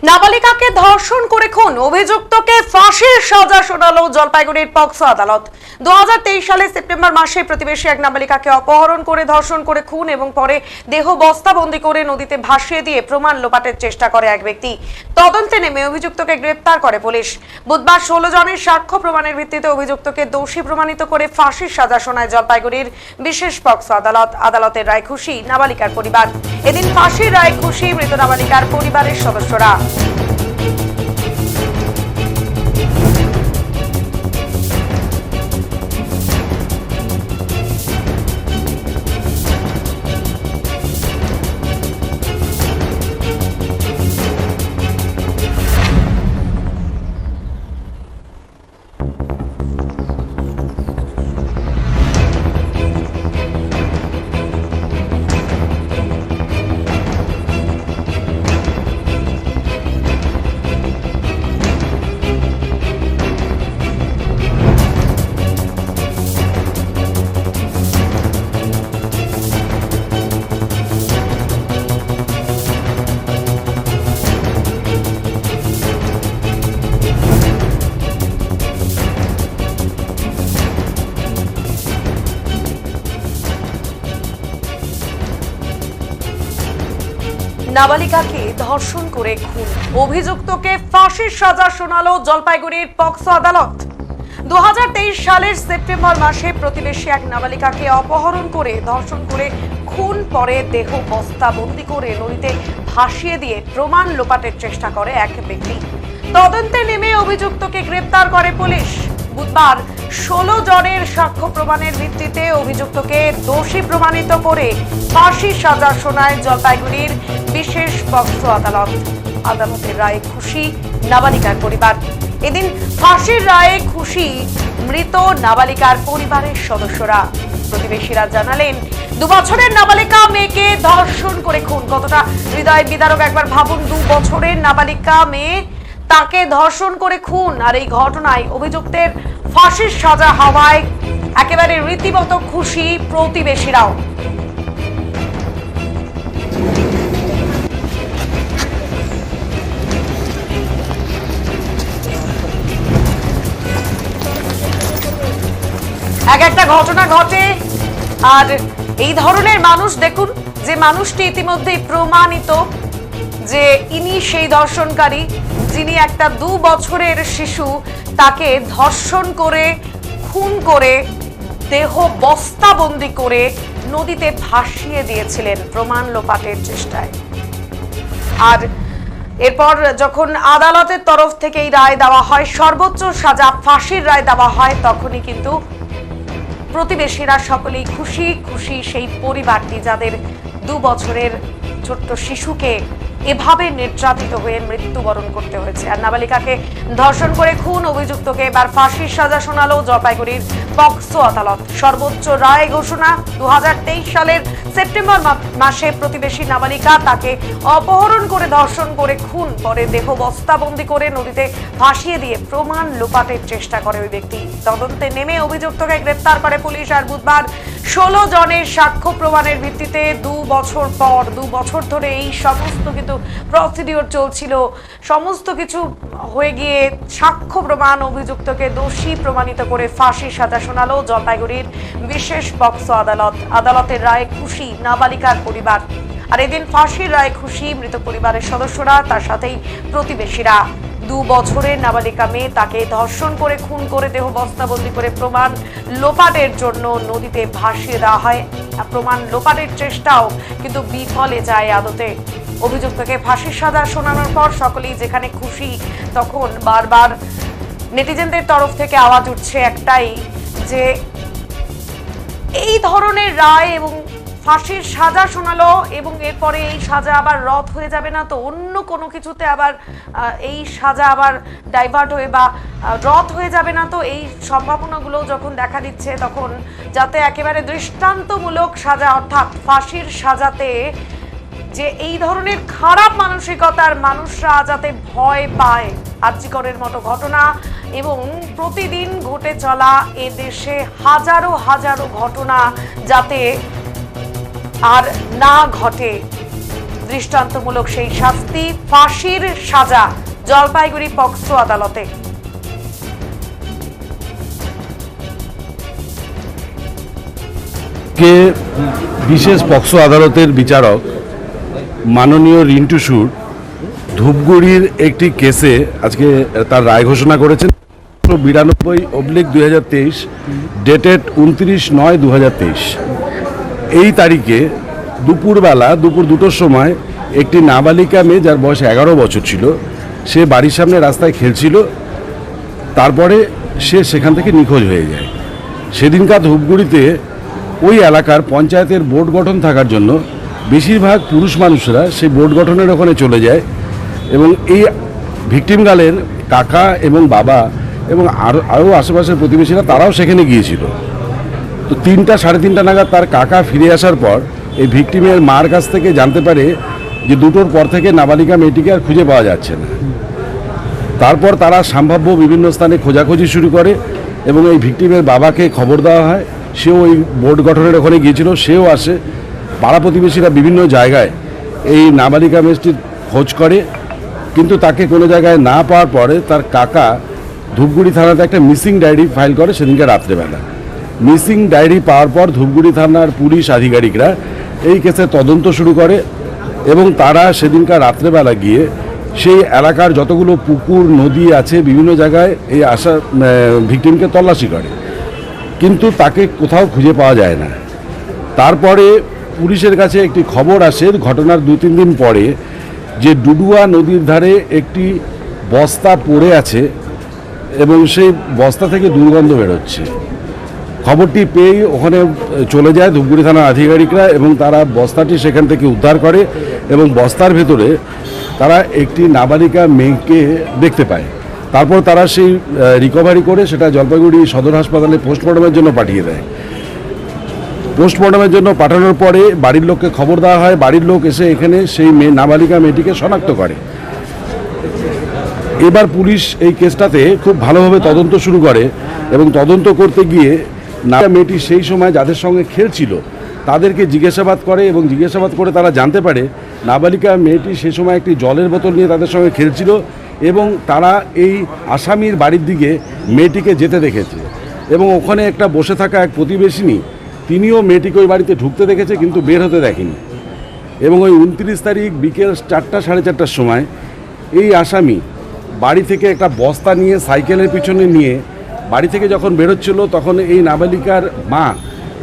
নাবালিকাকে ধর্ষণ করে খুন, অভিযুক্তকে ফাঁসির সাজা শোনালো জলপাইগুড়ির পক্সো আদালত। 2023 সালে সেপ্টেম্বর মাসে প্রতিবেশী এক নাবালিকাকে অপহরণ করে ধর্ষণ করে খুন এবং পরে দেহ বস্তাবন্দি করে নদীতে ভাসিয়ে দিয়ে প্রমাণ লোপাটের চেষ্টা করে এক ব্যক্তি। তদন্তে নেমে অভিযুক্তকে গ্রেপ্তার করে পুলিশ। বুধবার 16 জনের সাক্ষ্য প্রমাণের ভিত্তিতে অভিযুক্তকে দোষী প্রমাণিত করে ফাঁসির সাজা শোনায় জলপাইগুড়ির বিশেষ পক্সো আদালত। আদালতের রায় খুশি নাবালিকার পরিবার। এদিন ফাঁসির রায় খুশি মৃত নাবালিকার পরিবারের সদস্যরা। নাবালিকাকে ধর্ষণ করে খুন, অভিযুক্তকে ফাঁসির সাজা শোনালো জলপাইগুড়ির পক্সো আদালত। 2023 সালের সেপ্টেম্বর মাসে প্রতিবেশী এক নাবালিকাকে অপহরণ করে ধর্ষণ করে খুন, পরে দেহ বস্তাবন্দি করে নদীতে ভাসিয়ে দিয়ে প্রমাণ লোপাটের চেষ্টা করে এক ব্যক্তি। তদন্তে নেমে অভিযুক্তকে গ্রেপ্তার করে পুলিশ। বুধবার 16 জনের সাক্ষ্য প্রমাণের ভিত্তিতে অভিযুক্তকে দোষী প্রমাণিত করে ফাঁসির সাজা শোনায় জলপাইগুড়ির বিশেষ পক্সো আদালত। আদালতের রায়ে খুশি নাবালিকার পরিবার। এদিন ফাঁসির রায়ে খুশি মৃত নাবালিকার পরিবারের সদস্যরা। প্রতিবেশীরা জানালেন, 2 বছরের নাবালিকা মেয়েকে ধর্ষণ করে খুন। কতটা হৃদয় বিদারক একবার ভাবুন। 2 বছরের নাবালিকা মেয়ে, তাকে ধর্ষণ করে খুন। আর এই ঘটনায় অভিযুক্তের ফাঁসির সাজা হওয়ায় একেবারে রীতিমতো খুশি প্রতিবেশীরাও। একটা ঘটনা ঘটে, আর এই ধরনের মানুষ দেখুন, যে মানুষটি ইতিমধ্যেই প্রমাণিত যে ইনি সেই ধর্ষণকারী, যিনি একটা 2 বছরের শিশু তাকে ধর্ষণ করে খুন করে দেহ বস্তাবন্দি করে নদীতে ভাসিয়ে দিয়েছিলেন প্রমাণ লোপাটের চেষ্টায়। আর এরপর যখন আদালতের তরফ থেকে এই রায় দেওয়া হয়, সর্বোচ্চ সাজা ফাঁসির রায় দেওয়া হয়, তখনই কিন্তু প্রতিবেশীরা সকলেই খুশি। খুশি সেই পরিবারটি যাদের 2 বছরের ছোট্ট শিশুকে এভাবে নির্যাতিত হয়ে মৃত্যুবরণ করতে হয়েছে। আর নাবালিকাকে ধর্ষণ করে খুন, অভিযুক্তকে এবার ফাঁসির সাজা শোনালো জলপাইগুড়ির পক্সো আদালত। সর্বোচ্চ রায় ঘোষণা। 2023 সালের সেপ্টেম্বর মাসে প্রতিবেশী নাবালিকা, তাকে অপহরণ করে ধর্ষণ করে খুন, পরে দেহ বস্তাবন্দি করে নদীতে ভাসিয়ে দিয়ে প্রমাণ লোপাটের চেষ্টা করে ওই ব্যক্তি। তদন্তে নেমে অভিযুক্তকে গ্রেপ্তার করে পুলিশ। আর বুধবার 16 জনের সাক্ষ্য প্রমাণের ভিত্তিতে 2 বছর পর, 2 বছর ধরে এই সমস্ত কিন্তু প্রসিডিওর চলছিল, সমস্ত কিছু হয়ে গিয়ে সাক্ষ্য প্রমাণ অভিযুক্তকে দোষী প্রমাণিত করে ফাঁসির সাজা শোনালো জলপাইগুড়ির বিশেষ পক্সো আদালত। আদালতের রায়ে খুশি নাবালিকার পরিবার। আর এদিন ফাঁসির রায়ে খুশি মৃত পরিবারের সদস্যরা, তার সাথেই প্রতিবেশীরা। 2 বছরের নাবালিকা মেয়ে, তাকে ধর্ষণ করে খুন করে দেহ বস্তাবন্দি করে প্রমাণ লোপাটের জন্য নদীতে ভাসিয়ে দেওয়া হয়। প্রমাণ লোপাটের চেষ্টাও কিন্তু বিফলে যায় আদতে। অভিযুক্তকে ফাঁসির সাজা শোনানোর পর সকলেই যেখানে খুশি, তখন বারবার নেটিজেনদের তরফ থেকে আওয়াজ উঠছে একটাই, যে এই ধরনের রায় এবং ফাঁসির সাজা শোনালো এবং এরপরে এই সাজা আবার রদ হয়ে যাবে না তো? অন্য কোনো কিছুতে আবার এই সাজা আবার ডাইভার্ট হয়ে বা রদ হয়ে যাবে না তো? এই সম্ভাবনাগুলো যখন দেখা দিচ্ছে, তখন যাতে একেবারে দৃষ্টান্তমূলক সাজা, অর্থাৎ ফাঁসির সাজাতে যে এই ধরনের খারাপ মানসিকতার মানুষরা যাতে ভয় পায়, আর্জিকরের মতো ঘটনা এবং প্রতিদিন ঘটে চলা এ দেশে হাজারো হাজারো ঘটনা যাতে আর না ঘটে, দৃষ্টান্তমূলক সেই শাস্তি, ফাঁসির সাজা জলপাইগুড়ি পক্সো আদালতে। বিশেষ পক্সো আদালতের বিচারক মাননীয় রিন্টু সুর ধূপগুড়ির একটি কেসে আজকে তার রায় ঘোষণা করেছেন। 92/2023 ডেটেড 29/9/2023। এই তারিখে দুপুর 2টোর সময় একটি নাবালিকা মেয়ে, যার বয়স 11 বছর ছিল, সে বাড়ির সামনে রাস্তায় খেলছিল। তারপরে সে সেখান থেকে নিখোঁজ হয়ে যায়। সেদিনকার ধূপগুড়িতে ওই এলাকার পঞ্চায়েতের বোর্ড গঠন থাকার জন্য বেশিরভাগ পুরুষ মানুষরা সেই বোর্ড গঠনের ওখানে চলে যায় এবং এই ভিকটিম গার্লের কাকা এবং বাবা এবং আরও আশেপাশের প্রতিবেশীরা তারাও সেখানে গিয়েছিল। তো 3টা-3:30 নাগাদ তার কাকা ফিরে আসার পর এই ভিকটিমের মার কাছ থেকে জানতে পারে যে 2টোর পর থেকে নাবালিকা মেয়েটিকে আর খুঁজে পাওয়া যাচ্ছে না। তারপর তারা সম্ভাব্য বিভিন্ন স্থানে খোঁজাখুঁজি শুরু করে এবং এই ভিকটিমের বাবাকে খবর দেওয়া হয়। সেও ওই বোর্ড গঠনের ওখানে গিয়েছিল, সেও আসে। পাড়া প্রতিবেশীরা বিভিন্ন জায়গায় এই নাবালিকা মেয়েটির খোঁজ করে, কিন্তু তাকে কোনো জায়গায় না পাওয়ার পরে তার কাকা ধূপগুড়ি থানাতে একটা মিসিং ডায়েরি ফাইল করে সেদিনকে রাত্রেবেলা। মিসিং ডায়েরি পাওয়ার পর ধূপগুড়ি থানার পুলিশ আধিকারিকরা এই কেসের তদন্ত শুরু করে এবং তারা সেদিনকার রাত্রেবেলা গিয়ে সেই এলাকার যতগুলো পুকুর নদী আছে বিভিন্ন জায়গায় এই ভিকটিমকে তল্লাশি করে, কিন্তু তাকে কোথাও খুঁজে পাওয়া যায় না। তারপরে পুলিশের কাছে একটি খবর আসে ঘটনার 2-3 দিন পরে যে ডুডুয়া নদীর ধারে একটি বস্তা পড়ে আছে এবং সেই বস্তা থেকে দুর্গন্ধ বেরোচ্ছে। খবরটি পেয়েই ওখানে চলে যায় ধূপগুড়ি থানার আধিকারিকরা এবং তারা বস্তাটি সেখান থেকে উদ্ধার করে এবং বস্তার ভেতরে তারা একটি নাবালিকা মেয়েকে দেখতে পায়। তারপর তারা সেই রিকভারি করে সেটা জলপাইগুড়ি সদর হাসপাতালে পোস্টমর্টমের জন্য পাঠিয়ে দেয়। পোস্টমর্টমের জন্য পাঠানোর পরে বাড়ির লোককে খবর দেওয়া হয়। বাড়ির লোক এসে এখানে সেই নাবালিকা মেয়েটিকে শনাক্ত করে। এবার পুলিশ এই কেসটাতে খুব ভালোভাবে তদন্ত শুরু করে এবং তদন্ত করতে গিয়ে মেয়েটি সেই সময় যাদের সঙ্গে খেলছিল তাদেরকে জিজ্ঞাসাবাদ করে এবং জিজ্ঞাসাবাদ করে তারা জানতে পারে নাবালিকা মেয়েটি সেই সময় একটি জলের বোতল নিয়ে তাদের সঙ্গে খেলছিল এবং তারা এই আসামির বাড়ির দিকে মেয়েটিকে যেতে দেখেছে এবং ওখানে একটা বসে থাকা এক প্রতিবেশিনী, তিনিও মেয়েটিকে ওই বাড়িতে ঢুকতে দেখেছে কিন্তু বের হতে দেখেনি। এবং ওই 29 তারিখ বিকেল 4টা-4:30টার সময় এই আসামি বাড়ি থেকে একটা বস্তা নিয়ে সাইকেলের পিছনে নিয়ে বাড়ি থেকে যখন বেরোচ্ছিল তখন এই নাবালিকার মা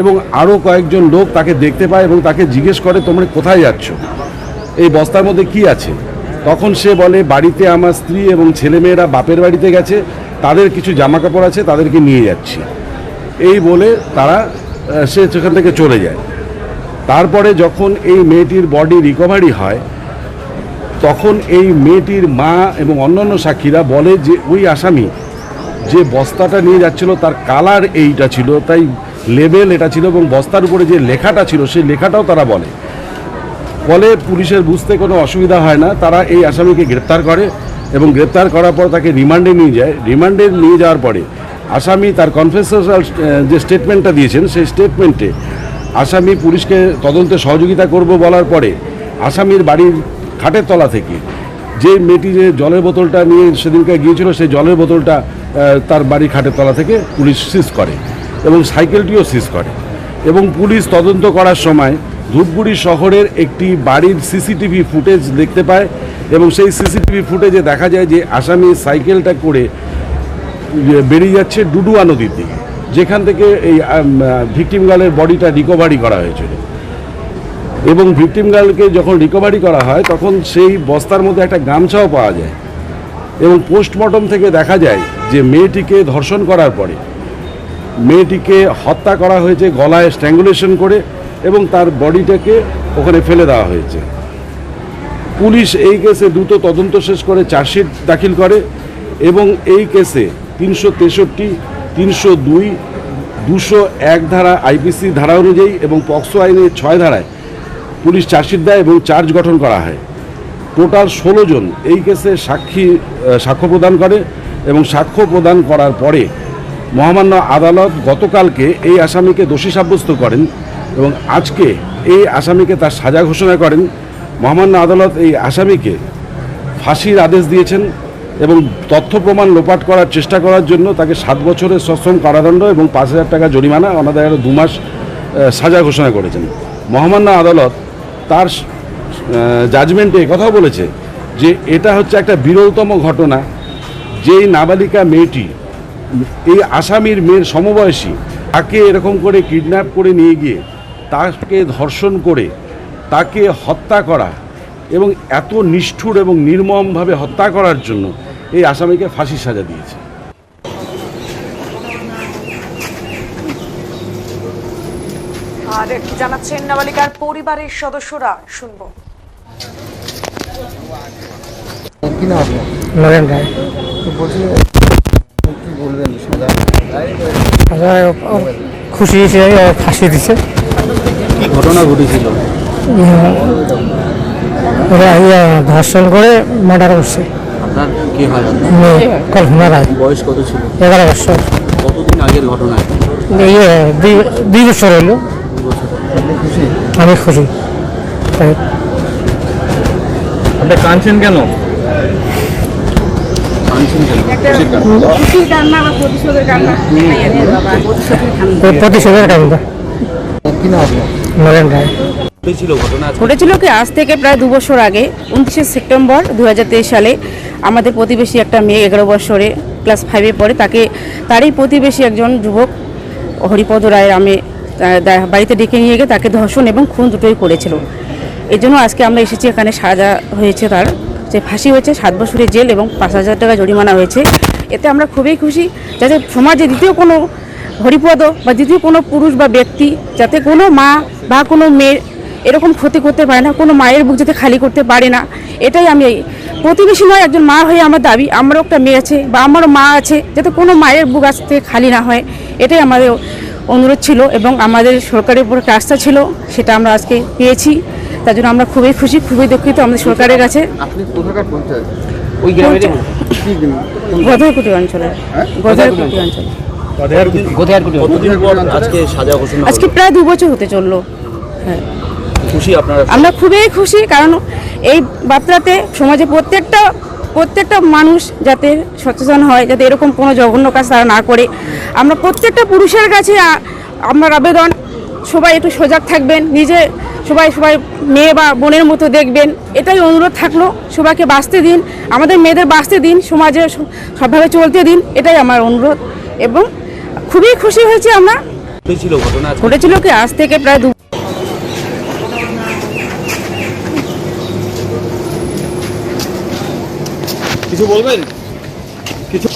এবং আরও কয়েকজন লোক তাকে দেখতে পায় এবং তাকে জিজ্ঞেস করে, তোমরা কোথায় যাচ্ছ, এই বস্তার মধ্যে কি আছে? তখন সে বলে, বাড়িতে আমার স্ত্রী এবং ছেলেমেয়েরা বাপের বাড়িতে গেছে, তাদের কিছু জামা কাপড় আছে, তাদেরকে নিয়ে যাচ্ছি। এই বলে তারা সে সেখান থেকে চলে যায়। তারপরে যখন এই মেয়েটির বডি রিকভারি হয় তখন এই মেয়েটির মা এবং অন্যান্য সাক্ষীরা বলে যে ওই আসামি যে বস্তাটা নিয়ে যাচ্ছিল তার কালার এইটা ছিল, তাই লেবেল এটা ছিল এবং বস্তার উপরে যে লেখাটা ছিল সেই লেখাটাও তারা বলে। ফলে পুলিশের বুঝতে কোনো অসুবিধা হয় না। তারা এই আসামিকে গ্রেপ্তার করে এবং গ্রেপ্তার করার পর তাকে রিমান্ডে নিয়ে যায়। রিমান্ডে নিয়ে যাওয়ার পরে আসামি তার কনফেশনাল যে স্টেটমেন্টটা দিয়েছেন সেই স্টেটমেন্টে আসামি পুলিশকে তদন্তে সহযোগিতা করব বলার পরে আসামির বাড়ির খাটের তলা থেকে যে মেয়েটি যে জলের বোতলটা নিয়ে সেদিনকে গিয়েছিল সেই জলের বোতলটা তার বাড়ির খাটের তলা থেকে পুলিশ সিজ করে এবং সাইকেলটিও সিজ করে। এবং পুলিশ তদন্ত করার সময় ধূপগুড়ি শহরের একটি বাড়ির সিসিটিভি ফুটেজ দেখতে পায় এবং সেই সিসিটিভি ফুটেজে দেখা যায় যে আসামি সাইকেলটা করে বেরিয়ে যাচ্ছে ডুডুয়া নদীর দিকে, যেখান থেকে এই ভিকটিম গার্লের বডিটা রিকভারি করা হয়েছিল। এবং ভিকটিম গার্লকে যখন রিকভারি করা হয় তখন সেই বস্তার মধ্যে একটা গামছাও পাওয়া যায় এবং পোস্টমর্টম থেকে দেখা যায় যে মেয়েটিকে ধর্ষণ করার পরে মেয়েটিকে হত্যা করা হয়েছে গলায় স্ট্র্যাঙ্গুলেশন করে এবং তার বডিটাকে ওখানে ফেলে দেওয়া হয়েছে। পুলিশ এই কেসে দ্রুত তদন্ত শেষ করে চার্জশিট দাখিল করে এবং এই কেসে 363, 302, 201 ধারা আইপিসি ধারা অনুযায়ী এবং পক্সো আইনের 6 ধারায় পুলিশ চার্জশিট দেয় এবং চার্জ গঠন করা হয়। টোটাল 16 জন এই কেসে সাক্ষ্য প্রদান করে এবং সাক্ষ্য প্রদান করার পরে মহামান্য আদালত গতকালকে এই আসামিকে দোষী সাব্যস্ত করেন এবং আজকে এই আসামিকে তার সাজা ঘোষণা করেন মহামান্য আদালত এই আসামিকে ফাঁসির আদেশ দিয়েছেন এবং তথ্য প্রমাণ লোপাট করার চেষ্টা করার জন্য তাকে 7 বছরের সশ্রম কারাদণ্ড এবং 5,000 টাকা জরিমানা, অনাদায় আরও 2 মাস সাজা ঘোষণা করেছেন। মহামান্য আদালত তার জাজমেন্টে কথাও বলেছে যে এটা হচ্ছে একটা বিরলতম ঘটনা, যেই নাবালিকা মেয়েটি এই আসামির মেয়ের সমবয়সী, তাকে এরকম করে কিডন্যাপ করে নিয়ে গিয়ে তাকে ধর্ষণ করে তাকে হত্যা করা এবং এত নিষ্ঠুর এবং নির্মমভাবে হত্যা করার জন্য এই আসামিকে ফাঁসির সাজা দিয়েছে। আর কি জানাচ্ছেন নাবালিকার পরিবারের সদস্যরা, শুনবো। কি নাম আপনার? নরেন রায়। তো বলছি কি বলবেন সাজা? খুশি হিসেবে ফাঁসি দিছে। কি ঘটনা ঘটেছিল? ওরা ধর্ষণ করে মার্ডার করছে। আপনার কি হয়? মেয়ে কল্পনা রায়, বয়স কত ছিল? 11 বছর। কতদিন আগের ঘটনা? 2 বছর হইলো। আপনি খুশি? আমি খুশি। আপনি কাঁদছেন কেন? কাঁদছেন কেন? প্রতিশোধের কারণটা। কি নাম আপনার? নরেন রায়। ছিল ঘটনা ঘটেছিল কি আজ থেকে প্রায় 2 বছর আগে 29শে সেপ্টেম্বর 2023 সালে আমাদের প্রতিবেশী একটা মেয়ে 11 বছরে ক্লাস 5-এ পড়ে, তারই প্রতিবেশী একজন যুবক হরিপদ রায়ের বাড়িতে ডেকে নিয়ে গিয়ে তাকে ধর্ষণ এবং খুন দুটোই করেছিল। এই জন্য আজকে আমরা এসেছি, এখানে সাজা হয়েছে, তার যে ফাঁসি হয়েছে, 7 বছরের জেল এবং 5,000 টাকা জরিমানা হয়েছে। এতে আমরা খুবই খুশি, যাতে সমাজে দ্বিতীয় কোনো হরিপদ বা দ্বিতীয় কোনো পুরুষ বা ব্যক্তি যাতে কোনো মা বা কোনো মেয়ে এরকম ক্ষতি করতে পারে না, কোনো মায়ের বুক যাতে খালি করতে পারে না। এটাই আমি প্রতিবেশী নয়, একজন মা হয়ে আমার দাবি, আমারও একটা মেয়ে আছে বা আমারও মা আছে, যাতে কোনো মায়ের বুক আজ থেকে খালি না হয়, এটাই আমাদের অনুরোধ ছিল এবং আমাদের সরকারের উপর একটা আস্থা ছিল, সেটা আমরা আজকে পেয়েছি। তার জন্য আমরা খুবই খুশি, খুবই দুঃখিত আমাদের সরকারের কাছে। আপনি কোথাকার পঞ্চায়েত? ওই গ্রামের গধেরকুটি অঞ্চলে, গধেরকুটি অঞ্চলে। কতদিন পর আজকে সাজা ঘোষণা? আজকে প্রায় 2 বছর হতে চললো। হ্যাঁ, খুশি আপনারা? আমরা খুবই খুশি, কারণ এই বার্তাতে সমাজে প্রত্যেকটা মানুষ যাতে সচেতন হয়, যাতে এরকম কোনো জঘন্য কাজ তারা না করে। আমরা প্রত্যেকটা পুরুষের কাছে আমার আবেদন, সবাই একটু সজাগ থাকবেন, সবাই মেয়ে বা বোনের মতো দেখবেন, এটাই অনুরোধ থাকলো। সবাইকে বাঁচতে দিন, আমাদের মেয়েদের বাঁচতে দিন, সমাজে সবভাবে চলতে দিন, এটাই আমার অনুরোধ। এবং খুবই খুশি হয়েছি আমরা। ঘটেছিল কি আজ থেকে প্রায় কিছু বলবেন? কিছু